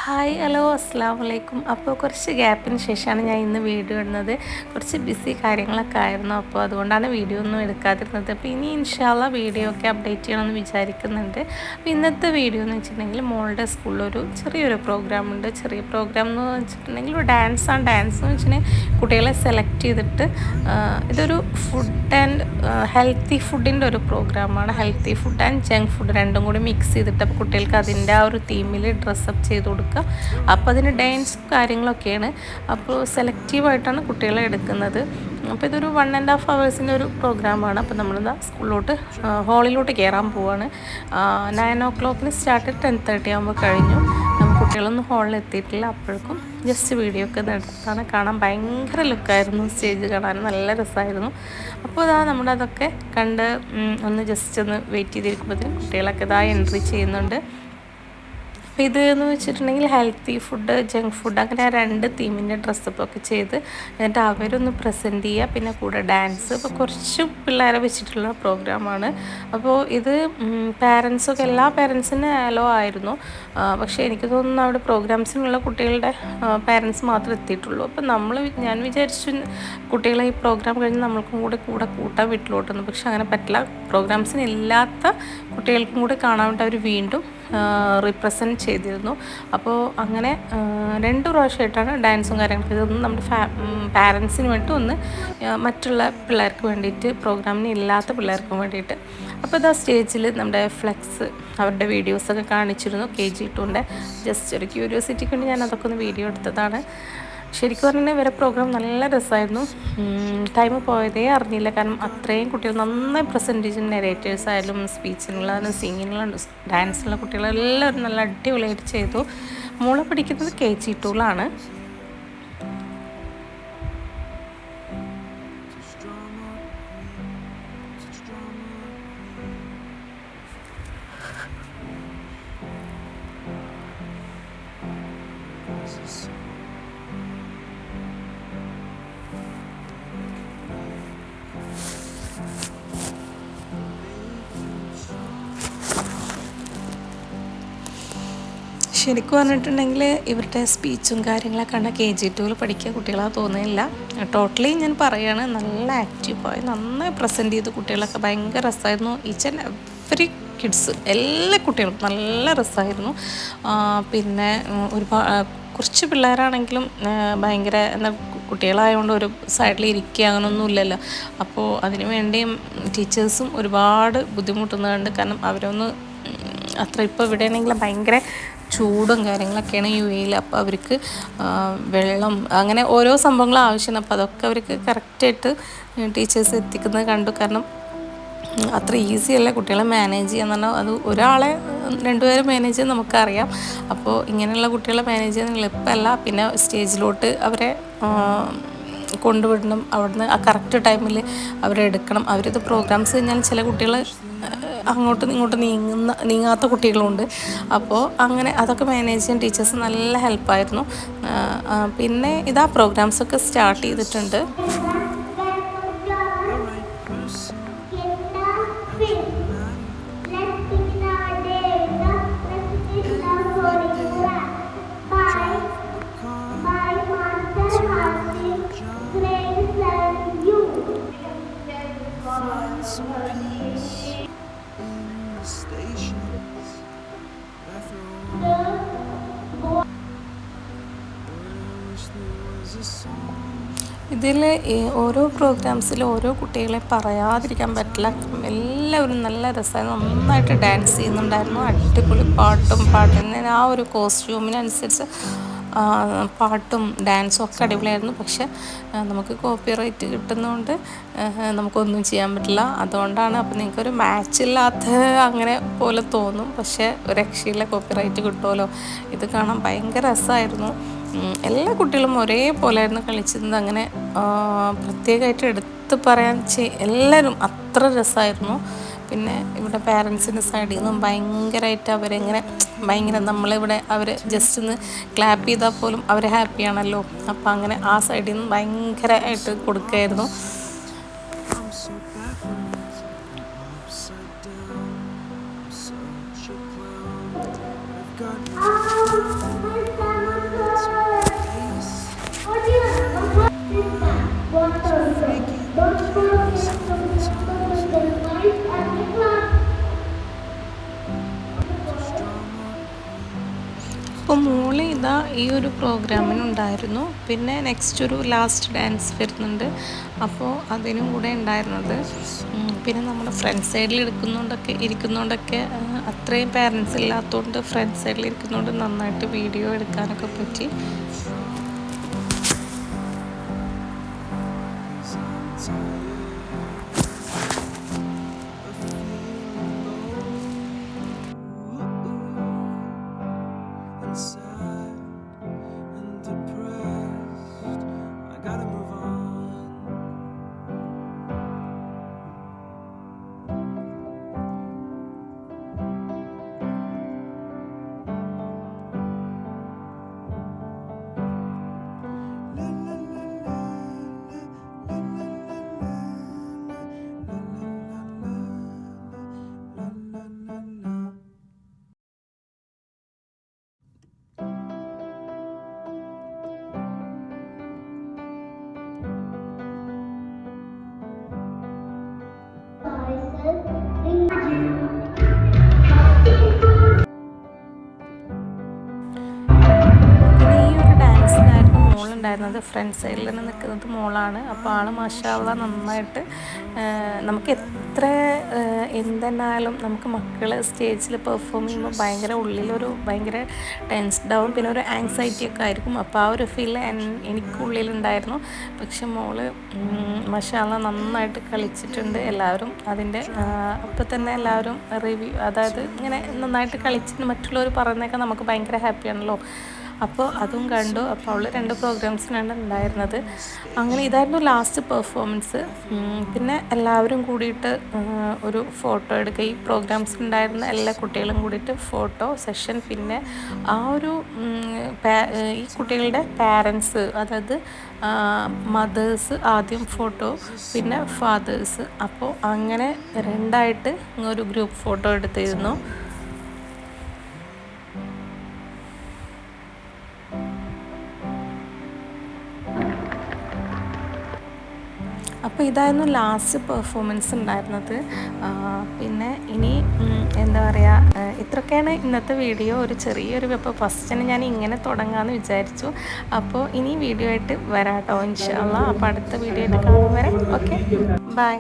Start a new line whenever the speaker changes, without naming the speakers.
Hi hello അസ്സാം വലൈക്കും. അപ്പോൾ കുറച്ച് ഗ്യാപ്പിന് ശേഷമാണ് ഞാൻ ഇന്ന് വീഡിയോ ഇടുന്നത്. കുറച്ച് ബിസി കാര്യങ്ങളൊക്കെ ആയിരുന്നു, അപ്പോൾ അതുകൊണ്ടാണ് വീഡിയോ ഒന്നും എടുക്കാതിരുന്നത്. അപ്പോൾ ഇനി ഇൻഷാല്ല വീഡിയോ ഒക്കെ അപ്ഡേറ്റ് ചെയ്യണമെന്ന് വിചാരിക്കുന്നുണ്ട്. അപ്പോൾ ഇന്നത്തെ വീഡിയോ എന്ന് വെച്ചിട്ടുണ്ടെങ്കിൽ മോളുടെ സ്കൂളിലൊരു ചെറിയൊരു പ്രോഗ്രാം ഉണ്ട്. ചെറിയ പ്രോഗ്രാം എന്ന് വെച്ചിട്ടുണ്ടെങ്കിൽ ഒരു ഡാൻസാണ്. ഡാൻസ് എന്ന് വെച്ചിട്ടുണ്ടെങ്കിൽ കുട്ടികളെ സെലക്ട് ചെയ്തിട്ട് ഇതൊരു ഫുഡ് ആൻഡ് ഹെൽത്തി ഫുഡിൻ്റെ ഒരു പ്രോഗ്രാമാണ്. Healthy food and junk food രണ്ടും കൂടി മിക്സ് ചെയ്തിട്ട് അപ്പോൾ കുട്ടികൾക്ക് അതിൻ്റെ ആ ഒരു തീമിൽ ഡ്രസ്സപ്പ് ചെയ്ത് കൊടുക്കുക. അപ്പോൾ അതിന് ഡാൻസ് കാര്യങ്ങളൊക്കെയാണ്. അപ്പോൾ സെലക്റ്റീവായിട്ടാണ് കുട്ടികളെ എടുക്കുന്നത്. അപ്പോൾ ഇതൊരു 1.5 hours ഒരു പ്രോഗ്രാമാണ്. അപ്പോൾ നമ്മളിതാ സ്കൂളിലോട്ട് ഹാളിലോട്ട് കയറാൻ പോവാണ്. 9 o'clock സ്റ്റാർട്ട് 10:30 ആകുമ്പോൾ കഴിഞ്ഞു. കുട്ടികളൊന്നും ഹാളിൽ എത്തിയിട്ടില്ല. അപ്പോഴേക്കും ജസ്റ്റ് വീഡിയോ ഒക്കെ എടുത്താണ്. കാണാൻ ഭയങ്കര ലുക്കായിരുന്നു. സ്റ്റേജ് കാണാൻ നല്ല രസമായിരുന്നു. അപ്പോൾ ഇതാ നമ്മളതൊക്കെ കണ്ട് ഒന്ന് ജസ്റ്റ് ഒന്ന് വെയിറ്റ് ചെയ്തിരിക്കുമ്പോഴത്തേക്കും കുട്ടികളൊക്കെ ഇതാ എൻട്രി ചെയ്യുന്നുണ്ട്. അപ്പോൾ ഇതെന്ന് വെച്ചിട്ടുണ്ടെങ്കിൽ ഹെൽത്തി ഫുഡ്, ജങ്ക് ഫുഡ്, അങ്ങനെ 2 തീമിൻ്റെ ഡ്രസ്സപ്പൊക്കെ ചെയ്ത് എന്നിട്ട് അവരൊന്ന് പ്രസൻറ്റ് ചെയ്യുക, പിന്നെ കൂടെ ഡാൻസ്. അപ്പോൾ കുറച്ച് പിള്ളേരെ വെച്ചിട്ടുള്ള പ്രോഗ്രാമാണ്. അപ്പോൾ ഇത് പാരൻസൊക്കെ എല്ലാ പാരൻസിനും അലോ ആയിരുന്നു. പക്ഷേ എനിക്ക് തോന്നുന്നു അവിടെ പ്രോഗ്രാംസിനുള്ള കുട്ടികളുടെ പാരൻസ് മാത്രമേ എത്തിയിട്ടുള്ളൂ. അപ്പോൾ ഞാൻ വിചാരിച്ചു കുട്ടികളെ ഈ പ്രോഗ്രാം കഴിഞ്ഞ് നമ്മൾക്കും കൂടെ കൂട്ടാൻ വീട്ടിലോട്ടുന്നു. പക്ഷെ അങ്ങനെ പറ്റില്ല. പ്രോഗ്രാംസിന് ഇല്ലാത്ത കുട്ടികൾക്കും കൂടെ കാണാൻ വേണ്ടി അവർ വീണ്ടും റിപ്രസൻറ്റ് ചെയ്തിരുന്നു. അപ്പോൾ അങ്ങനെ 2 പ്രാവശ്യമായിട്ടാണ് ഡാൻസും കാര്യങ്ങളൊക്കെ. ഇതൊന്നും നമ്മുടെ പാരൻസിന് വേണ്ടി ഒന്ന് മറ്റുള്ള പിള്ളേർക്ക് വേണ്ടിയിട്ട്, പ്രോഗ്രാമിന് ഇല്ലാത്ത പിള്ളേർക്ക് വേണ്ടിയിട്ട്. അപ്പോൾ ഇതാ സ്റ്റേജിൽ നമ്മുടെ ഫ്ലെക്സ് അവരുടെ വീഡിയോസൊക്കെ കാണിച്ചിരുന്നു. KG2 ജസ്റ്റ് ഒരു ക്യൂരിയോസിറ്റിക്ക് വേണ്ടി ഞാൻ അതൊക്കെ ഒന്ന് വീഡിയോ എടുത്തതാണ്. ശരിക്കും പറഞ്ഞാൽ ഇവരെ പ്രോഗ്രാം നല്ല രസമായിരുന്നു. ടൈം പോയതേ അറിഞ്ഞില്ല. കാരണം അത്രയും കുട്ടികൾ നന്നായി പ്രസൻറ്റേഷൻ, നെറേറ്റേഴ്സ് ആയാലും സ്പീച്ചിനുള്ള, സിംഗിങ്ങിനുള്ള, ഡാൻസിലുള്ള കുട്ടികളെല്ലാവരും നല്ല അടിപൊളിയായിട്ട് ചെയ്തു. മോളെ പഠിക്കുന്നത് KG2 ശരിക്കും പറഞ്ഞിട്ടുണ്ടെങ്കിൽ ഇവരുടെ സ്പീച്ചും കാര്യങ്ങളൊക്കെ കണ്ട KG2 പഠിക്കുക കുട്ടികളാ തോന്നുന്നില്ല. ടോട്ടലി ഞാൻ പറയുകയാണ്, നല്ല ആക്റ്റീവായി നന്നായി പ്രസൻറ്റ് ചെയ്ത് കുട്ടികളൊക്കെ ഭയങ്കര രസമായിരുന്നു. ഈച്ച് ആൻഡ് എവറി കിഡ്സ്, എല്ലാ കുട്ടികളും നല്ല രസമായിരുന്നു. പിന്നെ കുറച്ച് പിള്ളേരാണെങ്കിലും ഭയങ്കര കുട്ടികളായതുകൊണ്ട് ഒരു സൈഡിൽ ഇരിക്കുക അങ്ങനെയൊന്നും ഇല്ലല്ലോ. അപ്പോൾ അതിനു വേണ്ടിയും ടീച്ചേഴ്സും ഒരുപാട് ബുദ്ധിമുട്ടുന്നുണ്ട്. കാരണം അവരൊന്ന് അത്ര ഇപ്പോൾ ഇവിടെയാണെങ്കിലും ഭയങ്കര ചൂടും കാര്യങ്ങളൊക്കെയാണ് UAE. അപ്പോൾ അവർക്ക് വെള്ളം അങ്ങനെ ഓരോ സംഭവങ്ങളും ആവശ്യമാണ്. അപ്പോൾ അതൊക്കെ അവർക്ക് കറക്റ്റായിട്ട് ടീച്ചേഴ്സ് എത്തിക്കുന്നത് കണ്ടു. കാരണം അത്ര ഈസി അല്ല കുട്ടികളെ മാനേജ് ചെയ്യാന്ന് പറഞ്ഞാൽ. അത് ഒരാളെ 2 പേരെ മാനേജ് ചെയ്യാൻ നമുക്കറിയാം. അപ്പോൾ ഇങ്ങനെയുള്ള കുട്ടികളെ മാനേജ് ചെയ്യാൻ എളുപ്പമല്ല. പിന്നെ സ്റ്റേജിലോട്ട് അവരെ കൊണ്ടുവിടണം. അവിടുന്ന് ആ കറക്റ്റ് ടൈമിൽ അവരെ എടുക്കണം. അവരിത് പ്രോഗ്രാംസ് കഴിഞ്ഞാൽ ചില കുട്ടികൾ അങ്ങോട്ടും ഇങ്ങോട്ടും നീങ്ങാത്ത കുട്ടികളുണ്ട്. അപ്പോൾ അങ്ങനെ അതൊക്കെ മാനേജ് ചെയ്യാൻ ടീച്ചേഴ്സ് നല്ല ഹെൽപ്പായിരുന്നു. പിന്നെ ഇതാ പ്രോഗ്രാംസൊക്കെ സ്റ്റാർട്ട് ചെയ്തിട്ടുണ്ട്. ഇതിൽ ഓരോ പ്രോഗ്രാംസിലും ഓരോ കുട്ടികളെ പറയാതിരിക്കാൻ പറ്റില്ല. എല്ലാവരും നല്ല രസമായിരുന്നു. നന്നായിട്ട് ഡാൻസ് ചെയ്യുന്നുണ്ടായിരുന്നു. അടിപൊളി പാട്ടിന് ആ ഒരു കോസ്റ്റ്യൂമിനനുസരിച്ച് പാട്ടും ഡാൻസും ഒക്കെ അടിപൊളിയായിരുന്നു. പക്ഷെ നമുക്ക് കോപ്പിറൈറ്റ് കിട്ടുന്നതുകൊണ്ട് നമുക്കൊന്നും ചെയ്യാൻ പറ്റില്ല. അതുകൊണ്ടാണ്. അപ്പോൾ നിങ്ങൾക്കൊരു മാച്ചില്ലാത്ത അങ്ങനെ പോലെ തോന്നും. പക്ഷേ ഒരു രക്ഷയില്ല, കോപ്പിറൈറ്റ് കിട്ടുമല്ലോ. ഇത് കാണാൻ ഭയങ്കര രസമായിരുന്നു. എല്ലാ കുട്ടികളും ഒരേപോലെയായിരുന്നു കളിച്ചിരുന്നത്. അങ്ങനെ പ്രത്യേകമായിട്ട് എടുത്ത് പറയാൻ എല്ലാവരും അത്ര രസമായിരുന്നു. പിന്നെ ഇവിടെ പാരൻസിൻ്റെ സൈഡിൽ നിന്നും ഭയങ്കരമായിട്ട് അവരെങ്ങനെ ഭയങ്കര നമ്മളിവിടെ അവർ ജസ്റ്റ് ഒന്ന് ക്ലാപ്പ് ചെയ്താൽ പോലും അവർ ഹാപ്പിയാണല്ലോ. അപ്പോൾ അങ്ങനെ ആ സൈഡിൽ നിന്ന് ഭയങ്കരമായിട്ട് കൊടുക്കുമായിരുന്നു. അപ്പോൾ മോള് ഇതാ ഈ ഒരു പ്രോഗ്രാമിനുണ്ടായിരുന്നു. പിന്നെ നെക്സ്റ്റ് ഒരു ലാസ്റ്റ് ഡാൻസ് വരുന്നുണ്ട്, അപ്പോൾ അതിനും കൂടെ ഉണ്ടായിരുന്നത്. പിന്നെ നമ്മുടെ ഫ്രണ്ട് സൈഡിൽ ഇരിക്കുന്നതുകൊണ്ടൊക്കെ അത്രയും പാരൻസ് ഇല്ലാത്തതുകൊണ്ട് ഫ്രണ്ട് സൈഡിൽ ഇരിക്കുന്നതുകൊണ്ട് നന്നായിട്ട് വീഡിയോ എടുക്കാനൊക്കെ പറ്റി. ഉണ്ടായിരുന്നത് ഫ്രണ്ട് സൈഡിൽ തന്നെ നിൽക്കുന്നത് മോളാണ്. അപ്പോൾ ആൾ മാഷാ അല്ലാഹ് നന്നായിട്ട്, നമുക്ക് എത്ര എന്തെന്നാലും നമുക്ക് മക്കൾ സ്റ്റേജിൽ പെർഫോം ചെയ്യുമ്പോൾ ഭയങ്കര ഉള്ളിലൊരു ഭയങ്കര ടെൻസ്ഡ് ആവും, പിന്നെ ഒരു ആങ്സൈറ്റി ഒക്കെ ആയിരിക്കും. അപ്പോൾ ആ ഒരു ഫീൽ എനിക്കുള്ളിലുണ്ടായിരുന്നു. പക്ഷെ മോള് മാഷാ അല്ലാഹ് നന്നായിട്ട് കളിച്ചിട്ടുണ്ട്. എല്ലാവരും അതിൻ്റെ അപ്പോൾ തന്നെ എല്ലാവരും റിവ്യൂ, അതായത് ഇങ്ങനെ നന്നായിട്ട് കളിച്ചിട്ട് മറ്റുള്ളവർ പറയുന്നതൊക്കെ നമുക്ക് ഭയങ്കര ഹാപ്പിയാണല്ലോ. അപ്പോൾ അതും കണ്ടു. അപ്പോൾ അവൾ 2 പ്രോഗ്രാംസിനാണ് ഉണ്ടായിരുന്നത്. അങ്ങനെ ഇതായിരുന്നു ലാസ്റ്റ് പെർഫോമൻസ്. പിന്നെ എല്ലാവരും കൂടിയിട്ട് ഒരു ഫോട്ടോ എടുക്കുക, ഈ പ്രോഗ്രാംസിലുണ്ടായിരുന്ന എല്ലാ കുട്ടികളും കൂടിയിട്ട് ഫോട്ടോ സെഷൻ. പിന്നെ ആ ഒരു ഈ കുട്ടികളുടെ പാരൻസ്, അതായത് മദേഴ്സ് ആദ്യം ഫോട്ടോ, പിന്നെ ഫാദേഴ്സ്. അപ്പോൾ അങ്ങനെ 2ആയിട്ട് ഒരു ഗ്രൂപ്പ് ഫോട്ടോ എടുത്തിരുന്നു. അപ്പോൾ ഇതായിരുന്നു ലാസ്റ്റ് പെർഫോമൻസ് ഉണ്ടായിരുന്നത്. പിന്നെ ഇനി എന്താ പറയുക, ഇത്രയൊക്കെയാണ് ഇന്നത്തെ വീഡിയോ. ഒരു ചെറിയൊരു, ഇപ്പോൾ ഫസ്റ്റിന് ഞാൻ ഇങ്ങനെ തുടങ്ങാമെന്ന് വിചാരിച്ചു. അപ്പോൾ ഇനി വീഡിയോ ആയിട്ട് വരാം കേട്ടോ, ഇൻഷാ അല്ലാഹ്. അപ്പോൾ അടുത്ത വീഡിയോ ആയിട്ട് കാണും വരെ. Okay, by.